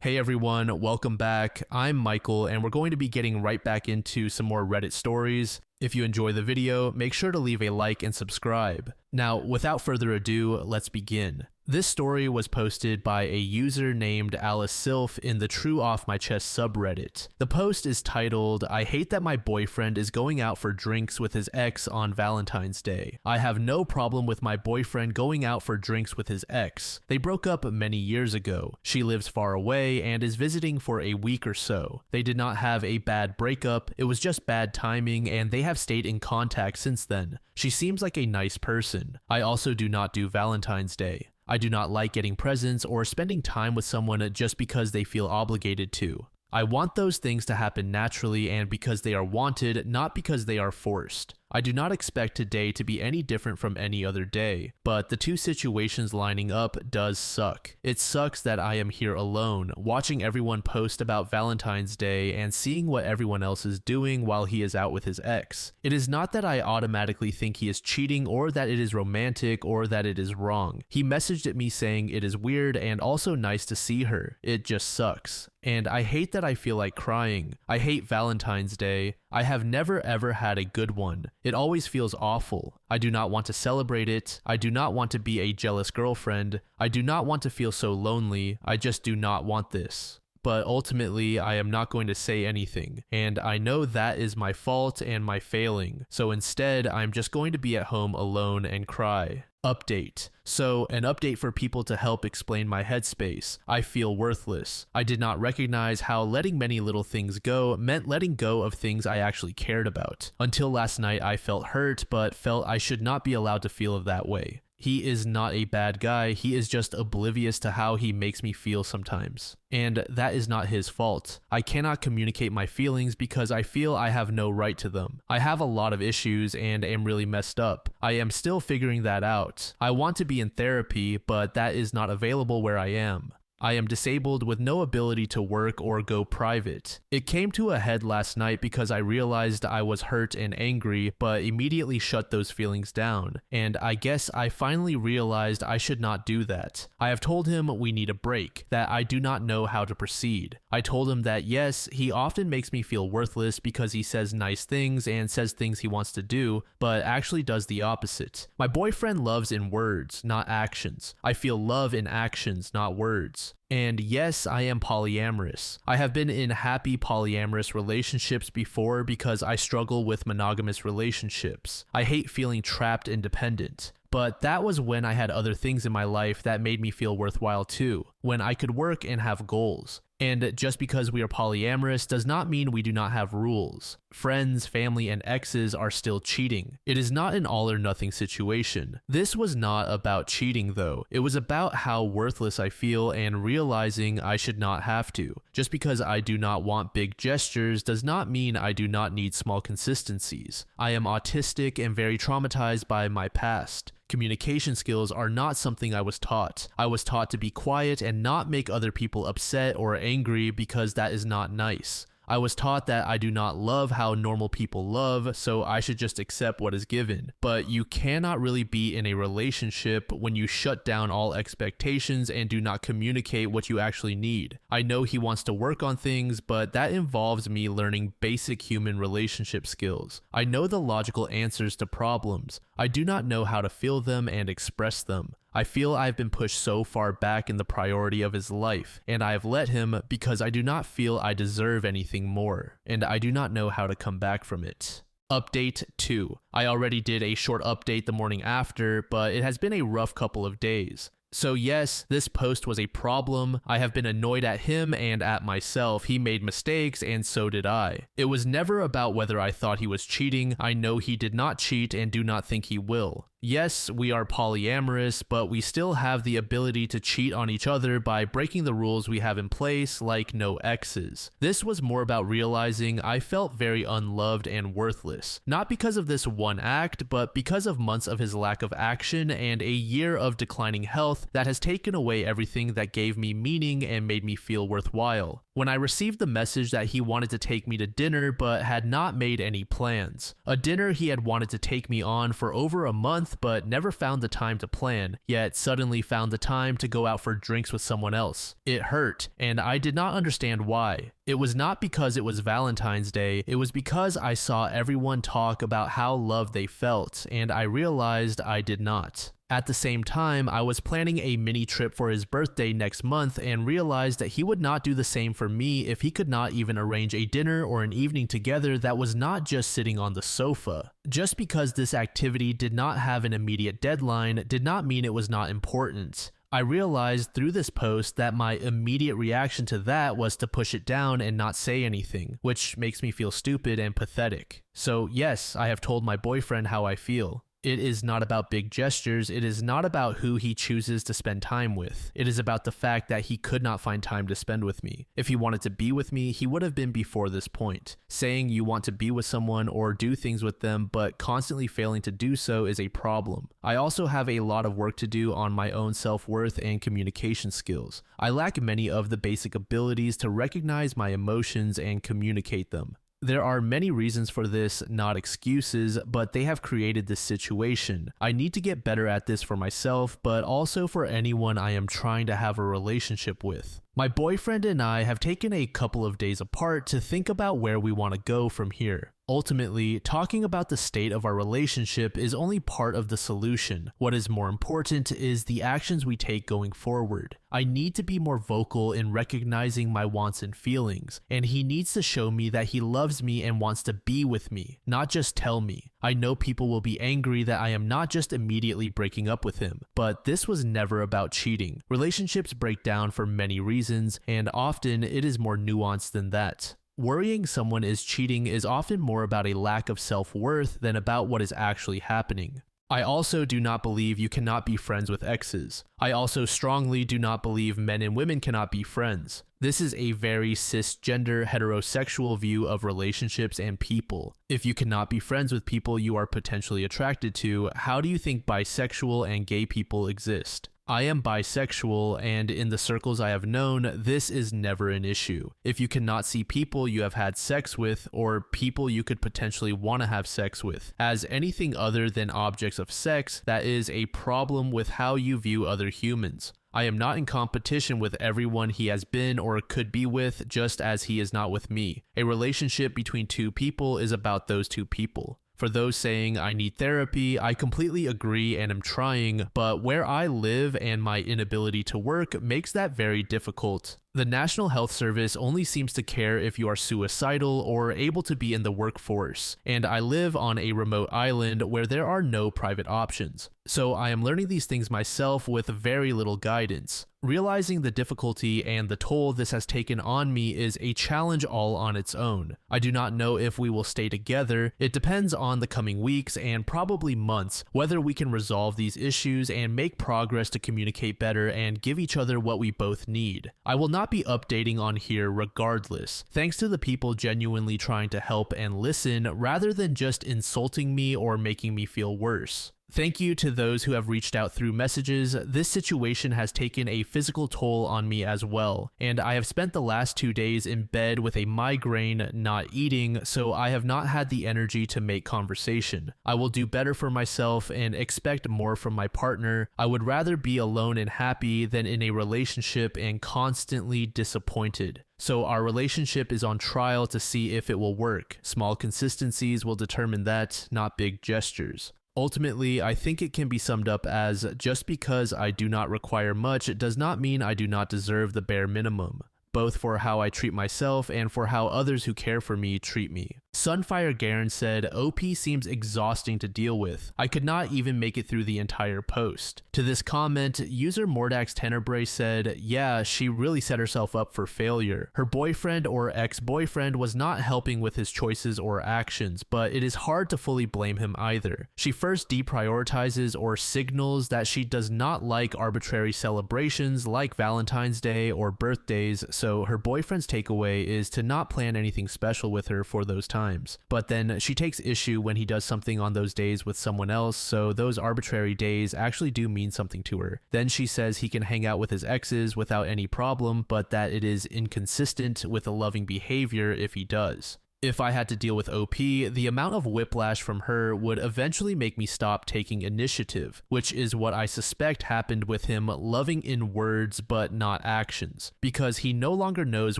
Hey everyone, welcome back. I'm Michael and we're going to be getting right back into some more Reddit stories. If you enjoy the video, make sure to leave a like and subscribe. Now, without further ado, let's begin. This story was posted by a user named Alice Sylph in the True Off My Chest subreddit. The post is titled, "I hate that my boyfriend is going out for drinks with his ex on Valentine's Day. I have no problem with my boyfriend going out for drinks with his ex. They broke up many years ago. She lives far away and is visiting for a week or so. They did not have a bad breakup, it was just bad timing and they have stayed in contact since then. She seems like a nice person. I also do not do Valentine's Day. I do not like getting presents or spending time with someone just because they feel obligated to. I want those things to happen naturally and because they are wanted, not because they are forced. I do not expect today to be any different from any other day, but the two situations lining up does suck. It sucks that I am here alone, watching everyone post about Valentine's Day and seeing what everyone else is doing while he is out with his ex. It is not that I automatically think he is cheating or that it is romantic or that it is wrong. He messaged at me saying it is weird and also nice to see her. It just sucks. And I hate that I feel like crying. I hate Valentine's Day. I have never ever had a good one. It always feels awful. I do not want to celebrate it. I do not want to be a jealous girlfriend. I do not want to feel so lonely. I just do not want this. But ultimately, I am not going to say anything, and I know that is my fault and my failing, so instead, I'm just going to be at home alone and cry. Update. So, an update for people to help explain my headspace. I feel worthless. I did not recognize how letting many little things go meant letting go of things I actually cared about. Until last night, I felt hurt, but felt I should not be allowed to feel that way. He is not a bad guy, he is just oblivious to how he makes me feel sometimes. And that is not his fault. I cannot communicate my feelings because I feel I have no right to them. I have a lot of issues and am really messed up. I am still figuring that out. I want to be in therapy, but that is not available where I am. I am disabled with no ability to work or go private. It came to a head last night because I realized I was hurt and angry, but immediately shut those feelings down. And I guess I finally realized I should not do that. I have told him we need a break, that I do not know how to proceed. I told him that yes, he often makes me feel worthless because he says nice things and says things he wants to do, but actually does the opposite. My boyfriend loves in words, not actions. I feel love in actions, not words. And yes, I am polyamorous. I have been in happy polyamorous relationships before because I struggle with monogamous relationships. I hate feeling trapped and dependent. But that was when I had other things in my life that made me feel worthwhile too, when I could work and have goals. And just because we are polyamorous does not mean we do not have rules. Friends, family, and exes are still cheating. It is not an all or nothing situation. This was not about cheating though. It was about how worthless I feel and realizing I should not have to. Just because I do not want big gestures does not mean I do not need small consistencies. I am autistic and very traumatized by my past. Communication skills are not something I was taught. I was taught to be quiet and not make other people upset or angry because that is not nice. I was taught that I do not love how normal people love, so I should just accept what is given. But you cannot really be in a relationship when you shut down all expectations and do not communicate what you actually need. I know he wants to work on things, but that involves me learning basic human relationship skills. I know the logical answers to problems. I do not know how to feel them and express them. I feel I have been pushed so far back in the priority of his life, and I have let him because I do not feel I deserve anything more, and I do not know how to come back from it. Update 2. I already did a short update the morning after, but it has been a rough couple of days. So yes, this post was a problem. I have been annoyed at him and at myself. He made mistakes and so did I. It was never about whether I thought he was cheating. I know he did not cheat and do not think he will. Yes, we are polyamorous, but we still have the ability to cheat on each other by breaking the rules we have in place, like no exes. This was more about realizing I felt very unloved and worthless, not because of this one act, but because of months of his lack of action and a year of declining health that has taken away everything that gave me meaning and made me feel worthwhile. When I received the message that he wanted to take me to dinner but had not made any plans, a dinner he had wanted to take me on for over a month month but never found the time to plan, yet suddenly found the time to go out for drinks with someone else. It hurt, and I did not understand why. It was not because it was Valentine's Day, it was because I saw everyone talk about how loved they felt, and I realized I did not. At the same time, I was planning a mini trip for his birthday next month and realized that he would not do the same for me if he could not even arrange a dinner or an evening together that was not just sitting on the sofa. Just because this activity did not have an immediate deadline did not mean it was not important. I realized through this post that my immediate reaction to that was to push it down and not say anything, which makes me feel stupid and pathetic. So yes, I have told my boyfriend how I feel. It is not about big gestures, it is not about who he chooses to spend time with. It is about the fact that he could not find time to spend with me. If he wanted to be with me, he would have been before this point. Saying you want to be with someone or do things with them, but constantly failing to do so is a problem. I also have a lot of work to do on my own self-worth and communication skills. I lack many of the basic abilities to recognize my emotions and communicate them. There are many reasons for this, not excuses, but they have created this situation. I need to get better at this for myself, but also for anyone I am trying to have a relationship with. My boyfriend and I have taken a couple of days apart to think about where we want to go from here. Ultimately, talking about the state of our relationship is only part of the solution. What is more important is the actions we take going forward. I need to be more vocal in recognizing my wants and feelings, and he needs to show me that he loves me and wants to be with me, not just tell me. I know people will be angry that I am not just immediately breaking up with him, but this was never about cheating. Relationships break down for many reasons, and often it is more nuanced than that. Worrying someone is cheating is often more about a lack of self-worth than about what is actually happening. I also do not believe you cannot be friends with exes. I also strongly do not believe men and women cannot be friends. This is a very cisgender, heterosexual view of relationships and people. If you cannot be friends with people you are potentially attracted to, how do you think bisexual and gay people exist? I am bisexual, and in the circles I have known, this is never an issue. If you cannot see people you have had sex with, or people you could potentially want to have sex with, as anything other than objects of sex, that is a problem with how you view other humans. I am not in competition with everyone he has been or could be with, just as he is not with me. A relationship between two people is about those two people. For those saying I need therapy, I completely agree and am trying, but where I live and my inability to work makes that very difficult. The National Health Service only seems to care if you are suicidal or able to be in the workforce, and I live on a remote island where there are no private options. So I am learning these things myself with very little guidance. Realizing the difficulty and the toll this has taken on me is a challenge all on its own. I do not know if we will stay together. It depends on the coming weeks and probably months whether we can resolve these issues and make progress to communicate better and give each other what we both need. I will not be updating on here regardless, thanks to the people genuinely trying to help and listen rather than just insulting me or making me feel worse. Thank you to those who have reached out through messages. This situation has taken a physical toll on me as well, and I have spent the last 2 days in bed with a migraine, not eating, so I have not had the energy to make conversation. I will do better for myself and expect more from my partner. I would rather be alone and happy than in a relationship and constantly disappointed. So our relationship is on trial to see if it will work. Small consistencies will determine that, not big gestures. Ultimately, I think it can be summed up as, just because I do not require much does not mean I do not deserve the bare minimum, both for how I treat myself and for how others who care for me treat me. Sunfire Garen said, OP seems exhausting to deal with. I could not even make it through the entire post. To this comment, user Mordax Tenebrae said, yeah, she really set herself up for failure. Her boyfriend or ex-boyfriend was not helping with his choices or actions, but it is hard to fully blame him either. She first deprioritizes or signals that she does not like arbitrary celebrations like Valentine's Day or birthdays, so her boyfriend's takeaway is to not plan anything special with her for those times. But then she takes issue when he does something on those days with someone else, so those arbitrary days actually do mean something to her. Then she says he can hang out with his exes without any problem, but that it is inconsistent with a loving behavior if he does. If I had to deal with OP, the amount of whiplash from her would eventually make me stop taking initiative, which is what I suspect happened with him loving in words but not actions, because he no longer knows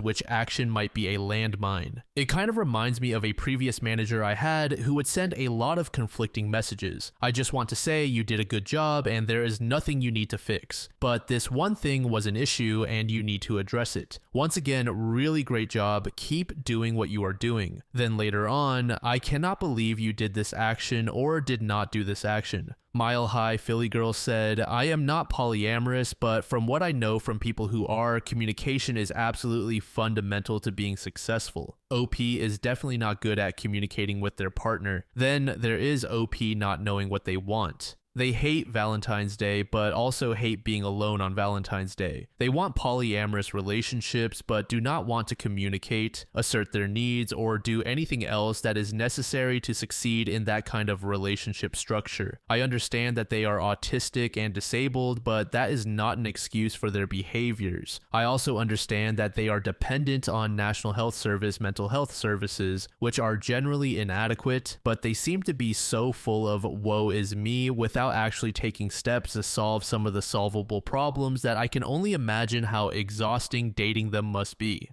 which action might be a landmine. It kind of reminds me of a previous manager I had who would send a lot of conflicting messages. I just want to say you did a good job and there is nothing you need to fix, but this one thing was an issue and you need to address it. Once again, really great job, keep doing what you are doing. Then later on, I cannot believe you did this action or did not do this action. Mile High Philly Girl said, I am not polyamorous, but from what I know from people who are, communication is absolutely fundamental to being successful. OP is definitely not good at communicating with their partner. Then there is OP not knowing what they want. They hate Valentine's Day, but also hate being alone on Valentine's Day. They want polyamorous relationships, but do not want to communicate, assert their needs, or do anything else that is necessary to succeed in that kind of relationship structure. I understand that they are autistic and disabled, but that is not an excuse for their behaviors. I also understand that they are dependent on National Health Service mental health services, which are generally inadequate, but they seem to be so full of woe is me without actually taking steps to solve some of the solvable problems that I can only imagine how exhausting dating them must be.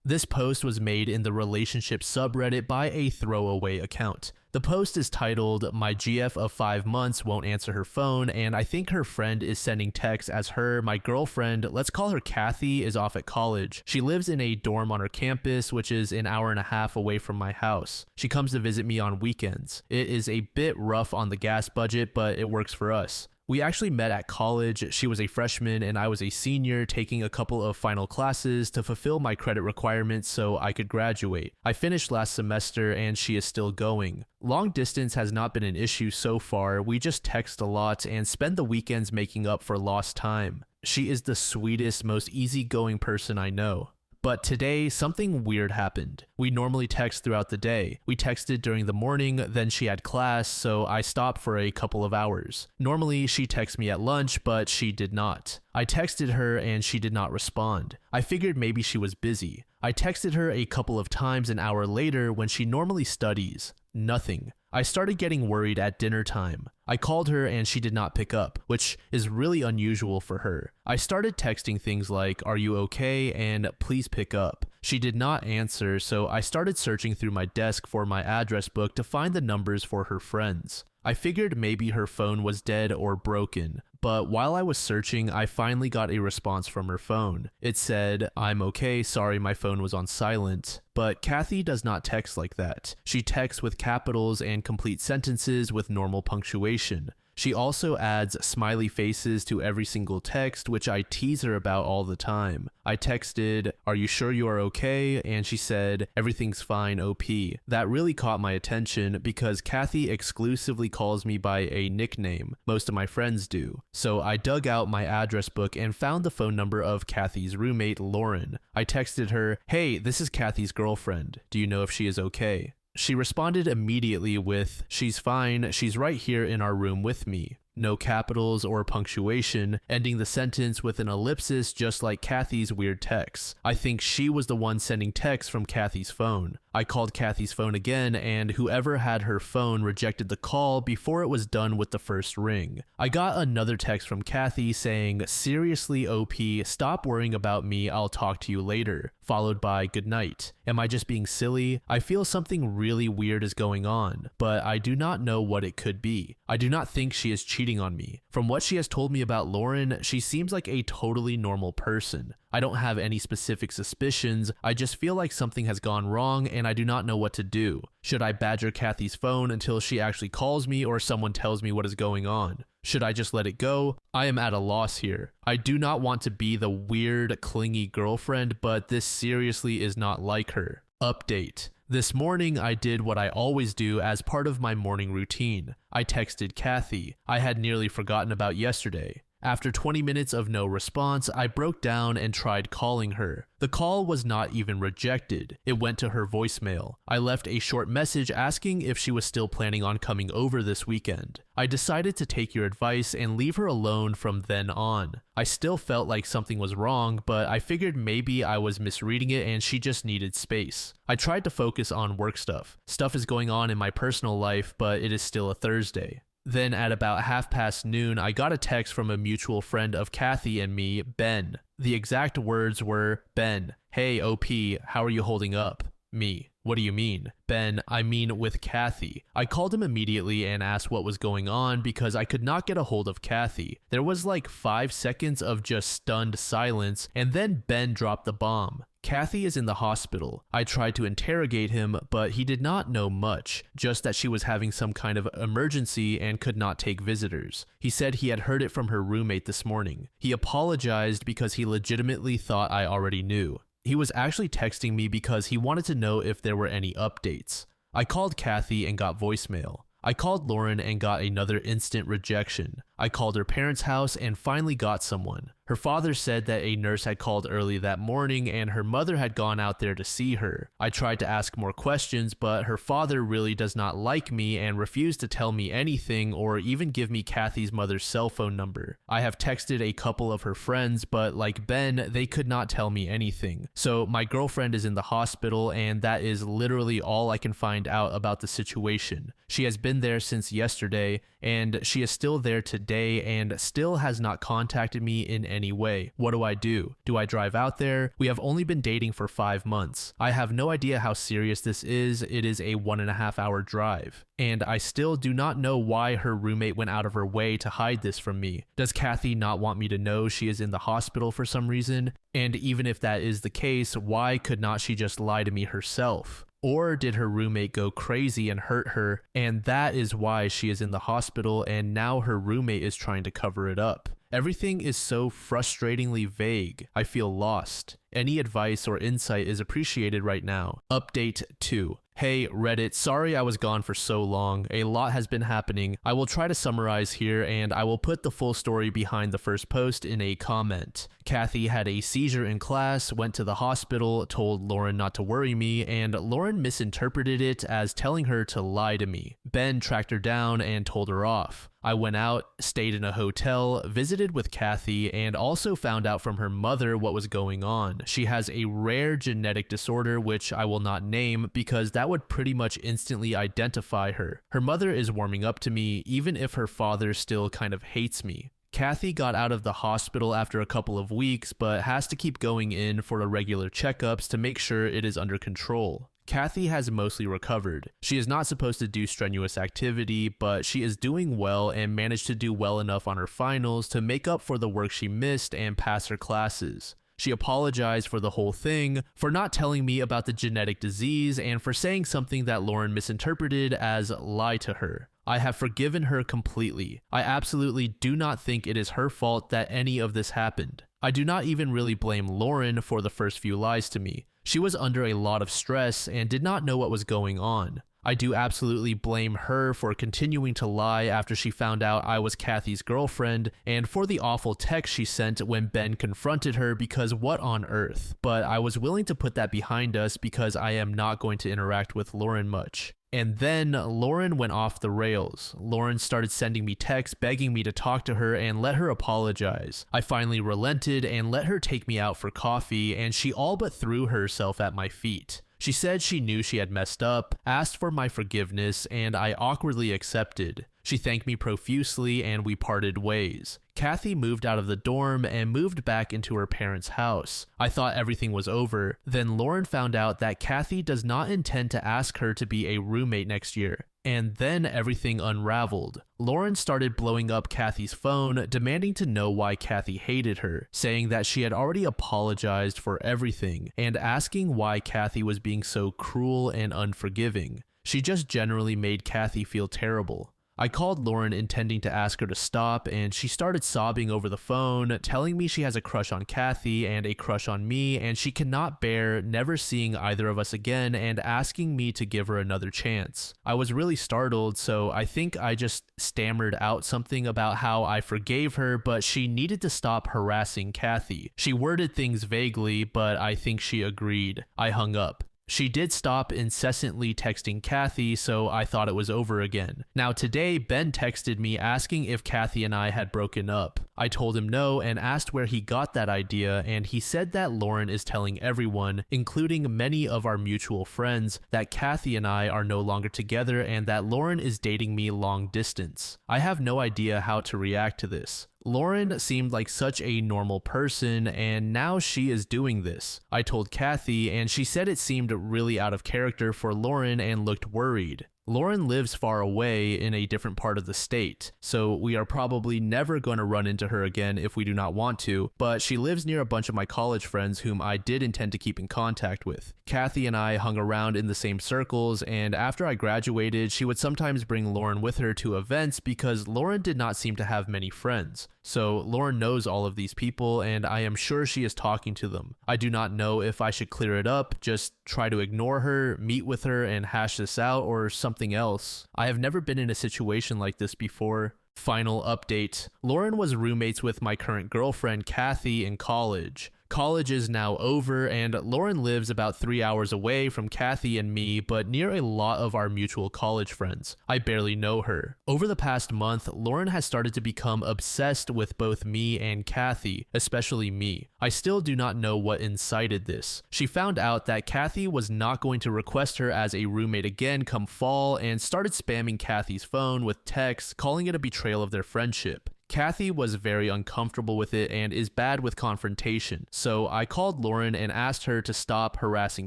This post was made in the relationship subreddit by a throwaway account. The post is titled, My GF of 5 months won't answer her phone, and I think her friend is sending texts as my girlfriend, let's call her Kathy, is off at college. She lives in a dorm on her campus, which is an hour and a half away from my house. She comes to visit me on weekends. It is a bit rough on the gas budget, but it works for us. We actually met at college. She was a freshman and I was a senior, taking a couple of final classes to fulfill my credit requirements so I could graduate. I finished last semester and she is still going. Long distance has not been an issue so far. We just text a lot and spend the weekends making up for lost time. She is the sweetest, most easygoing person I know. But today, something weird happened. We normally text throughout the day. We texted during the morning, then she had class, so I stopped for a couple of hours. Normally, she texts me at lunch, but she did not. I texted her and she did not respond. I figured maybe she was busy. I texted her a couple of times an hour later when she normally studies. Nothing. I started getting worried at dinner time. I called her and she did not pick up, which is really unusual for her. I started texting things like, "Are you okay?" and "Please pick up." She did not answer, so I started searching through my desk for my address book to find the numbers for her friends. I figured maybe her phone was dead or broken, but while I was searching, I finally got a response from her phone. It said, "I'm okay, sorry my phone was on silent." But Kathy does not text like that. She texts with capitals and complete sentences with normal punctuation. She also adds smiley faces to every single text, which I tease her about all the time. I texted, "Are you sure you are okay?" and she said, "Everything's fine, OP." That really caught my attention because Kathy exclusively calls me by a nickname. Most of my friends do. So I dug out my address book and found the phone number of Kathy's roommate, Lauren. I texted her, "Hey, this is Kathy's girlfriend. Do you know if she is okay?" She responded immediately with, "She's fine, she's right here in our room with me." No capitals or punctuation, ending the sentence with an ellipsis just like Kathy's weird texts. I think she was the one sending texts from Kathy's phone. I called Kathy's phone again, and whoever had her phone rejected the call before it was done with the first ring. I got another text from Kathy saying, "Seriously, OP, stop worrying about me, I'll talk to you later," followed by "Good night." Am I just being silly? I feel something really weird is going on, but I do not know what it could be. I do not think she is cheating on me. From what she has told me about Lauren, she seems like a totally normal person. I don't have any specific suspicions, I just feel like something has gone wrong and I do not know what to do. Should I badger Kathy's phone until she actually calls me or someone tells me what is going on? Should I just let it go? I am at a loss here. I do not want to be the weird, clingy girlfriend, but this seriously is not like her. Update. This morning, I did what I always do as part of my morning routine. I texted Kathy. I had nearly forgotten about yesterday. After 20 minutes of no response, I broke down and tried calling her. The call was not even rejected. It went to her voicemail. I left a short message asking if she was still planning on coming over this weekend. I decided to take your advice and leave her alone from then on. I still felt like something was wrong, but I figured maybe I was misreading it and she just needed space. I tried to focus on work stuff. Stuff is going on in my personal life, but it is still a Thursday. Then at about noon, I got a text from a mutual friend of Kathy and me, Ben. The exact words were, "Ben, hey OP, how are you holding up?" Me, "What do you mean?" Ben, "I mean with Kathy." I called him immediately and asked what was going on because I could not get a hold of Kathy. There was like 5 seconds of just stunned silence, and then Ben dropped the bomb. "Kathy is in the hospital." I tried to interrogate him, but he did not know much, just that she was having some kind of emergency and could not take visitors. He said he had heard it from her roommate this morning. He apologized because he legitimately thought I already knew. He was actually texting me because he wanted to know if there were any updates. I called Kathy and got voicemail. I called Lauren and got another instant rejection. I called her parents' house and finally got someone. Her father said that a nurse had called early that morning and her mother had gone out there to see her. I tried to ask more questions, but her father really does not like me and refused to tell me anything or even give me Kathy's mother's cell phone number. I have texted a couple of her friends, but like Ben, they could not tell me anything. So my girlfriend is in the hospital and that is literally all I can find out about the situation. She has been there since yesterday and she is still there today and still has not contacted me in any way. What do I do? Do I drive out there? We have only been dating for 5 months. I have no idea how serious this is. It is a 1.5 hour drive. And I still do not know why her roommate went out of her way to hide this from me. Does Kathy not want me to know she is in the hospital for some reason? And even if that is the case, why could not she just lie to me herself? Or did her roommate go crazy and hurt her, and that is why she is in the hospital and now her roommate is trying to cover it up? Everything is so frustratingly vague. I feel lost. Any advice or insight is appreciated right now. Update 2. Hey Reddit, sorry I was gone for so long. A lot has been happening. I will try to summarize here and I will put the full story behind the first post in a comment. Kathy had a seizure in class, went to the hospital, told Lauren not to worry me, and Lauren misinterpreted it as telling her to lie to me. Ben tracked her down and told her off. I went out, stayed in a hotel, visited with Kathy, and also found out from her mother what was going on. She has a rare genetic disorder which I will not name because that would pretty much instantly identify her. Her mother is warming up to me even if her father still kind of hates me. Kathy got out of the hospital after a couple of weeks but has to keep going in for regular checkups to make sure it is under control. Kathy has mostly recovered. She is not supposed to do strenuous activity, but she is doing well and managed to do well enough on her finals to make up for the work she missed and pass her classes. She apologized for the whole thing, for not telling me about the genetic disease, and for saying something that Lauren misinterpreted as lie to her. I have forgiven her completely. I absolutely do not think it is her fault that any of this happened. I do not even really blame Lauren for the first few lies to me. She was under a lot of stress and did not know what was going on. I do absolutely blame her for continuing to lie after she found out I was Kathy's girlfriend and for the awful text she sent when Ben confronted her because what on earth? But I was willing to put that behind us because I am not going to interact with Lauren much. And then Lauren went off the rails. Lauren started sending me texts begging me to talk to her and let her apologize. I finally relented and let her take me out for coffee, and she all but threw herself at my feet. She said she knew she had messed up, asked for my forgiveness, and I awkwardly accepted. She thanked me profusely and we parted ways. Kathy moved out of the dorm and moved back into her parents' house. I thought everything was over. Then Lauren found out that Kathy does not intend to ask her to be a roommate next year. And then everything unraveled. Lauren started blowing up Kathy's phone, demanding to know why Kathy hated her, saying that she had already apologized for everything, and asking why Kathy was being so cruel and unforgiving. She just generally made Kathy feel terrible. I called Lauren intending to ask her to stop, and she started sobbing over the phone, telling me she has a crush on Kathy and a crush on me, and she cannot bear never seeing either of us again, and asking me to give her another chance. I was really startled, so I think I just stammered out something about how I forgave her, but she needed to stop harassing Kathy. She worded things vaguely, but I think she agreed. I hung up. She did stop incessantly texting Kathy, so I thought it was over again. Now today, Ben texted me asking if Kathy and I had broken up. I told him no and asked where he got that idea, and he said that Lauren is telling everyone, including many of our mutual friends, that Kathy and I are no longer together and that Lauren is dating me long distance. I have no idea how to react to this. Lauren seemed like such a normal person, and now she is doing this. I told Kathy, and she said it seemed really out of character for Lauren and looked worried. Lauren lives far away in a different part of the state, so we are probably never going to run into her again if we do not want to, but she lives near a bunch of my college friends whom I did intend to keep in contact with. Kathy and I hung around in the same circles, and after I graduated, she would sometimes bring Lauren with her to events because Lauren did not seem to have many friends. So Lauren knows all of these people, and I am sure she is talking to them. I do not know if I should clear it up, just try to ignore her, meet with her, and hash this out, or something else. I have never been in a situation like this before. Final update. Lauren was roommates with my current girlfriend, Kathy, in college. College is now over, and Lauren lives about 3 hours away from Kathy and me, but near a lot of our mutual college friends. I barely know her. Over the past month, Lauren has started to become obsessed with both me and Kathy, especially me. I still do not know what incited this. She found out that Kathy was not going to request her as a roommate again come fall, and started spamming Kathy's phone with texts, calling it a betrayal of their friendship. Kathy was very uncomfortable with it and is bad with confrontation, so I called Lauren and asked her to stop harassing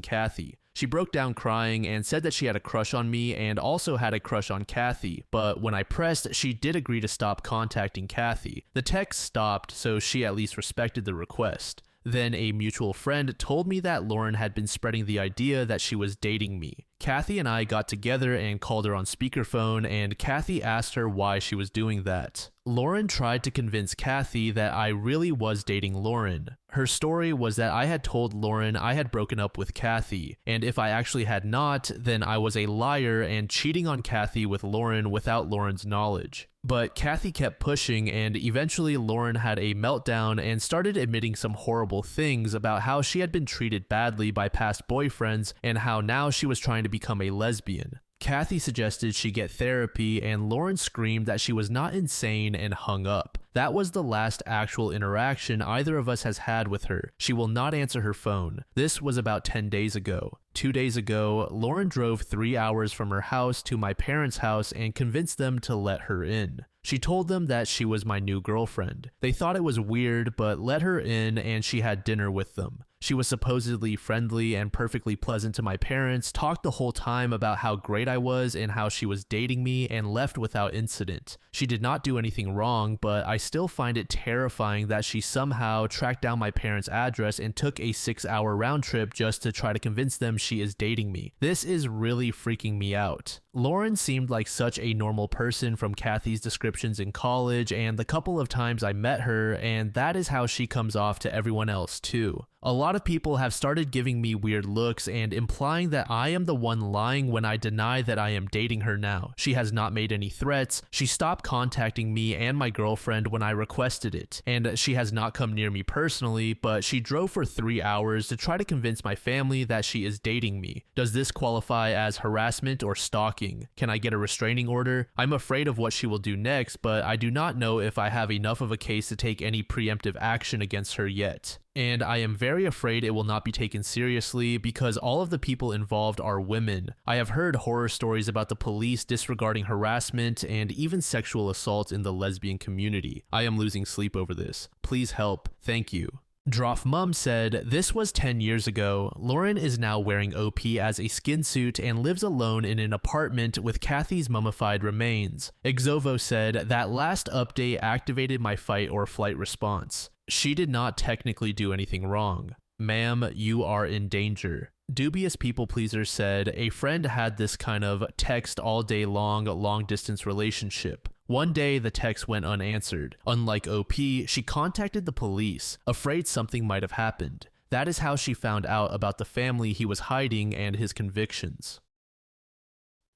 Kathy. She broke down crying and said that she had a crush on me and also had a crush on Kathy, but when I pressed, she did agree to stop contacting Kathy. The text stopped, so she at least respected the request. Then a mutual friend told me that Lauren had been spreading the idea that she was dating me. Kathy and I got together and called her on speakerphone, and Kathy asked her why she was doing that. Lauren tried to convince Kathy that I really was dating Lauren. Her story was that I had told Lauren I had broken up with Kathy, and if I actually had not, then I was a liar and cheating on Kathy with Lauren without Lauren's knowledge. But Kathy kept pushing, and eventually Lauren had a meltdown and started admitting some horrible things about how she had been treated badly by past boyfriends and how now she was trying to become a lesbian. Kathy suggested she get therapy, and Lauren screamed that she was not insane and hung up. That was the last actual interaction either of us has had with her. She will not answer her phone. This was about 10 days ago. 2 days ago, Lauren drove 3 hours from her house to my parents' house and convinced them to let her in. She told them that she was my new girlfriend. They thought it was weird, but let her in and she had dinner with them. She was supposedly friendly and perfectly pleasant to my parents, talked the whole time about how great I was and how she was dating me, and left without incident. She did not do anything wrong, but I still find it terrifying that she somehow tracked down my parents' address and took a 6-hour round trip just to try to convince them she is dating me. This is really freaking me out. Lauren seemed like such a normal person from Kathy's descriptions in college and the couple of times I met her, and that is how she comes off to everyone else too. A lot of people have started giving me weird looks and implying that I am the one lying when I deny that I am dating her now. She has not made any threats. She stopped contacting me and my girlfriend when I requested it, and she has not come near me personally, but she drove for 3 hours to try to convince my family that she is dating me. Does this qualify as harassment or stalking? Can I get a restraining order? I'm afraid of what she will do next, but I do not know if I have enough of a case to take any preemptive action against her yet. And I am very afraid it will not be taken seriously because all of the people involved are women. I have heard horror stories about the police disregarding harassment and even sexual assault in the lesbian community. I am losing sleep over this. Please help. Thank you. Droff Mum said, "This was 10 years ago. Lauren is now wearing OP as a skin suit and lives alone in an apartment with Kathy's mummified remains." Exovo said, "That last update activated my fight or flight response. She did not technically do anything wrong. Ma'am, you are in danger." Dubious People Pleaser said a friend had this kind of text all day long distance relationship. One day, the text went unanswered. Unlike OP, she contacted the police, afraid something might have happened. That is how she found out about the family he was hiding and his convictions.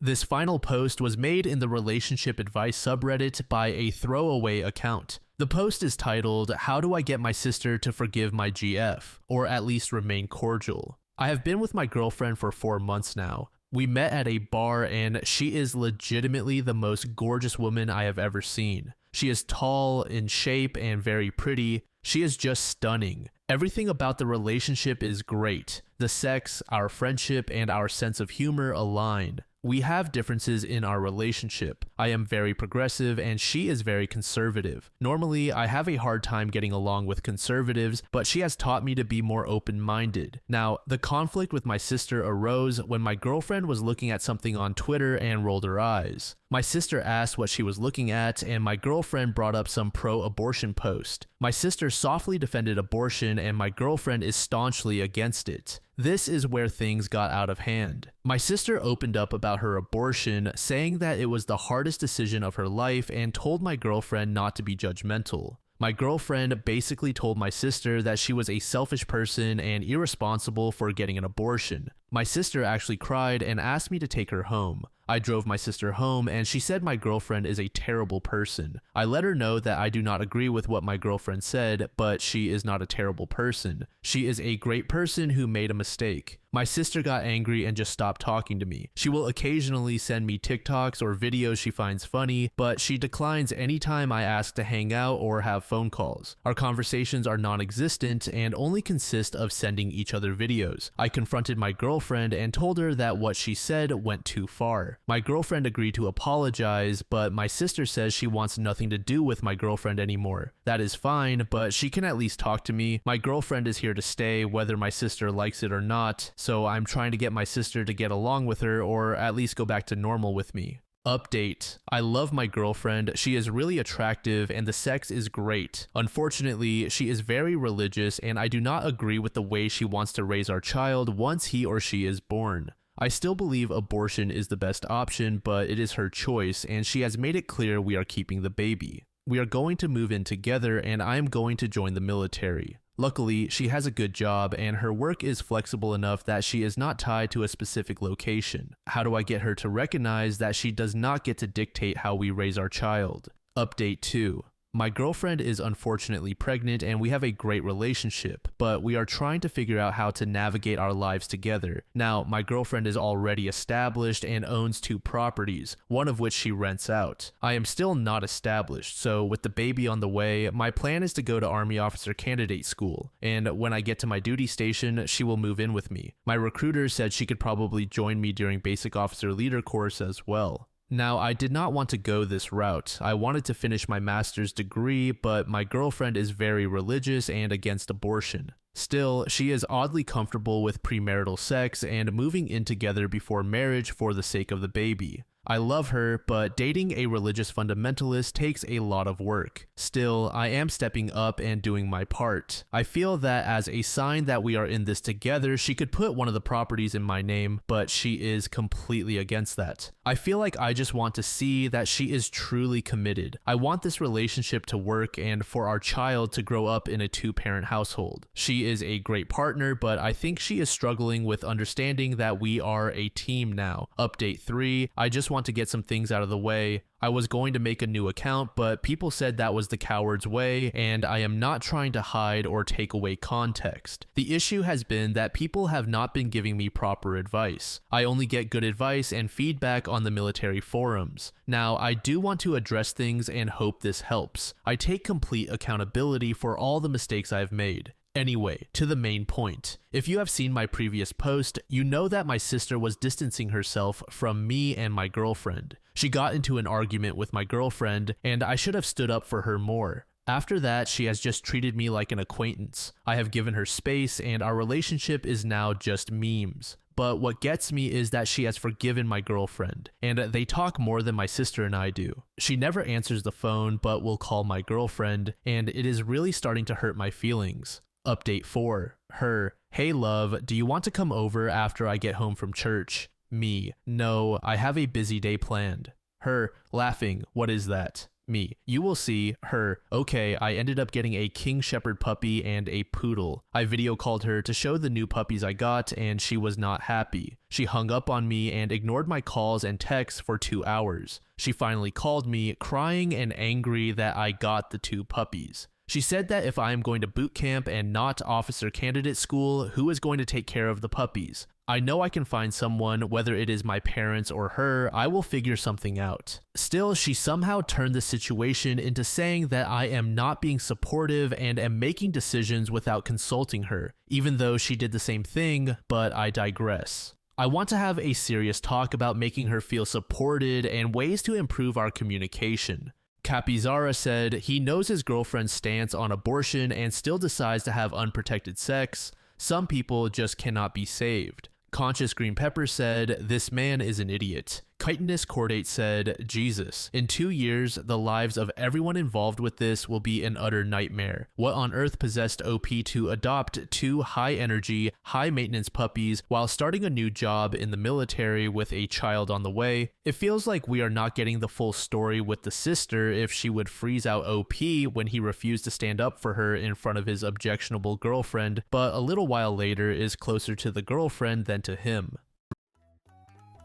This final post was made in the relationship advice subreddit by a throwaway account. The post is titled, "How do I get my sister to forgive my GF, or at least remain cordial?" I have been with my girlfriend for 4 months now. We met at a bar and she is legitimately the most gorgeous woman I have ever seen. She is tall, in shape, and very pretty. She is just stunning. Everything about the relationship is great. The sex, our friendship, and our sense of humor align. We have differences in our relationship. I am very progressive and she is very conservative. Normally, I have a hard time getting along with conservatives, but she has taught me to be more open-minded. Now, the conflict with my sister arose when my girlfriend was looking at something on Twitter and rolled her eyes. My sister asked what she was looking at, and my girlfriend brought up some pro-abortion post. My sister softly defended abortion, and my girlfriend is staunchly against it. This is where things got out of hand. My sister opened up about her abortion, saying that it was the hardest decision of her life and told my girlfriend not to be judgmental. My girlfriend basically told my sister that she was a selfish person and irresponsible for getting an abortion. My sister actually cried and asked me to take her home. I drove my sister home and she said my girlfriend is a terrible person. I let her know that I do not agree with what my girlfriend said, but she is not a terrible person. She is a great person who made a mistake. My sister got angry and just stopped talking to me. She will occasionally send me TikToks or videos she finds funny, but she declines anytime I ask to hang out or have phone calls. Our conversations are non-existent and only consist of sending each other videos. I confronted my girlfriend and told her that what she said went too far. My girlfriend agreed to apologize, but my sister says she wants nothing to do with my girlfriend anymore. That is fine, but she can at least talk to me. My girlfriend is here to stay, whether my sister likes it or not, so I'm trying to get my sister to get along with her or at least go back to normal with me. Update. I love my girlfriend. She is really attractive and the sex is great. Unfortunately, she is very religious and I do not agree with the way she wants to raise our child once he or she is born. I still believe abortion is the best option, but it is her choice and she has made it clear we are keeping the baby. We are going to move in together and I am going to join the military. Luckily, she has a good job and her work is flexible enough that she is not tied to a specific location. How do I get her to recognize that she does not get to dictate how we raise our child? Update 2. My girlfriend is unfortunately pregnant and we have a great relationship, but we are trying to figure out how to navigate our lives together. Now, my girlfriend is already established and owns 2 properties, one of which she rents out. I am still not established, so with the baby on the way, my plan is to go to Army Officer Candidate School, and when I get to my duty station, she will move in with me. My recruiter said she could probably join me during Basic Officer Leader course as well. Now, I did not want to go this route. I wanted to finish my master's degree, but my girlfriend is very religious and against abortion. Still, she is oddly comfortable with premarital sex and moving in together before marriage for the sake of the baby. I love her, but dating a religious fundamentalist takes a lot of work. Still, I am stepping up and doing my part. I feel that as a sign that we are in this together, she could put one of the properties in my name, but she is completely against that. I feel like I just want to see that she is truly committed. I want this relationship to work and for our child to grow up in a 2-parent household. She is a great partner, but I think she is struggling with understanding that we are a team now. Update 3, I just want to get some things out of the way. I was going to make a new account, but people said that was the coward's way, and I am not trying to hide or take away context. The issue has been that people have not been giving me proper advice. I only get good advice and feedback on the military forums. Now, I do want to address things and hope this helps. I take complete accountability for all the mistakes I've made. Anyway, to the main point. If you have seen my previous post, you know that my sister was distancing herself from me and my girlfriend. She got into an argument with my girlfriend, and I should have stood up for her more. After that, she has just treated me like an acquaintance. I have given her space, and our relationship is now just memes. But what gets me is that she has forgiven my girlfriend, and they talk more than my sister and I do. She never answers the phone, but will call my girlfriend, and it is really starting to hurt my feelings. Update 4. Her. Hey love, do you want to come over after I get home from church? Me. No, I have a busy day planned. Her. Laughing. What is that? Me. You will see. Her. Okay, I ended up getting a King Shepherd puppy and a poodle. I video called her to show the new puppies I got and she was not happy. She hung up on me and ignored my calls and texts for 2 hours. She finally called me, crying and angry that I got the 2 puppies. She said that if I am going to boot camp and not officer candidate school, who is going to take care of the puppies? I know I can find someone, whether it is my parents or her, I will figure something out. Still, she somehow turned the situation into saying that I am not being supportive and am making decisions without consulting her, even though she did the same thing, but I digress. I want to have a serious talk about making her feel supported and ways to improve our communication. Capizara said he knows his girlfriend's stance on abortion and still decides to have unprotected sex. Some people just cannot be saved. Conscious Green Pepper said, this man is an idiot. Chitinous Cordate said, Jesus, in 2 years, the lives of everyone involved with this will be an utter nightmare. What on earth possessed OP to adopt 2 high-energy, high-maintenance puppies while starting a new job in the military with a child on the way? It feels like we are not getting the full story with the sister if she would freeze out OP when he refused to stand up for her in front of his objectionable girlfriend, but a little while later is closer to the girlfriend than to him.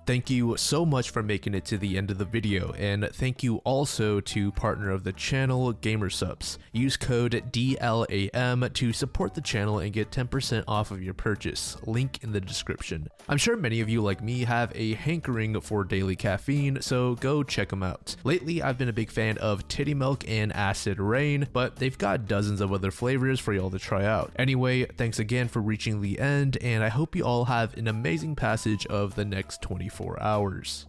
Thank you so much for making it to the end of the video, and thank you also to partner of the channel, GamerSupps. Use code DLAM to support the channel and get 10% off of your purchase, link in the description. I'm sure many of you like me have a hankering for daily caffeine, so go check them out. Lately, I've been a big fan of Titty Milk and Acid Rain, but they've got dozens of other flavors for y'all to try out. Anyway, thanks again for reaching the end, and I hope you all have an amazing passage of the next 24 hours.